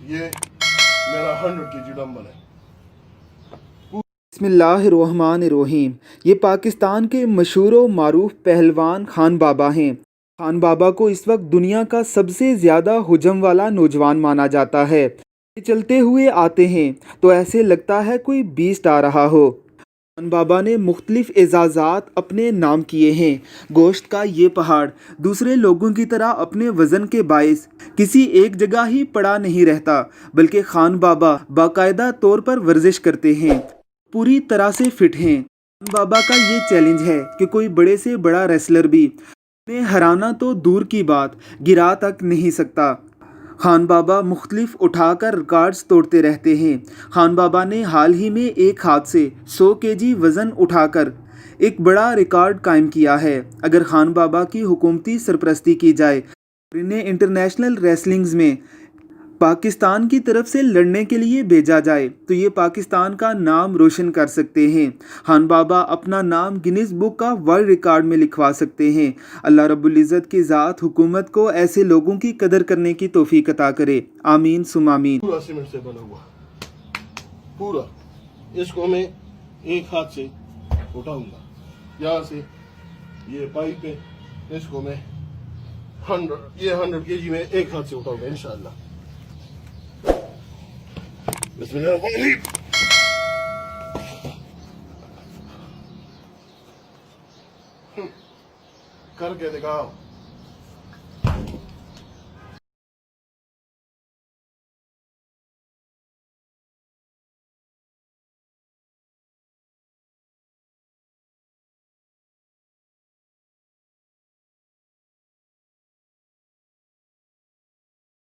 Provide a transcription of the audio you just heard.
یہ میرا 100 kg dumbbell ہے. بسم اللہ الرحمن الرحیم. یہ پاکستان کے مشہور و معروف پہلوان خان بابا ہیں. خان بابا کو اس وقت دنیا کا سب سے زیادہ حجم والا نوجوان مانا جاتا ہے. یہ چلتے ہوئے آتے ہیں تو ایسے لگتا ہے کوئی بیسٹ آ رہا ہو. خان بابا نے مختلف اعزازات اپنے نام کیے ہیں. گوشت کا یہ پہاڑ دوسرے لوگوں کی طرح اپنے وزن کے باعث کسی ایک جگہ ہی پڑا نہیں رہتا، بلکہ خان بابا باقاعدہ طور پر ورزش کرتے ہیں، پوری طرح سے فٹ ہیں. خان بابا کا یہ چیلنج ہے کہ کوئی بڑے سے بڑا ریسلر بھی انہیں ہرانا تو دور کی بات، گرا تک نہیں سکتا. خان بابا مختلف اٹھا کر ریکارڈز توڑتے رہتے ہیں. خان بابا نے حال ہی میں ایک ہاتھ سے 100 kg وزن اٹھا کر ایک بڑا ریکارڈ قائم کیا ہے. اگر خان بابا کی حکومتی سرپرستی کی جائے اور انہیں انٹرنیشنل ریسلنگز میں پاکستان کی طرف سے لڑنے کے لیے بھیجا جائے تو یہ پاکستان کا نام روشن کر سکتے ہیں. خان بابا اپنا نام Guinness book of world record میں لکھوا سکتے ہیں. اللہ رب العزت کی ذات حکومت کو ایسے لوگوں کی قدر کرنے کی توفیق عطا کرے. آمین ثم آمین. پورا سیمنٹ سے بنا ہوا پورا، اس کو میں ایک ہاتھ سے اٹھاؤں گا. یہاں سے یہ پائپ ہے، اس کو میں 100 kg میں ایک ہاتھ سے اٹھاؤں گا انشاءاللہ. بسم اللہ الرحمن الرحیم. کر کے دکھاؤ.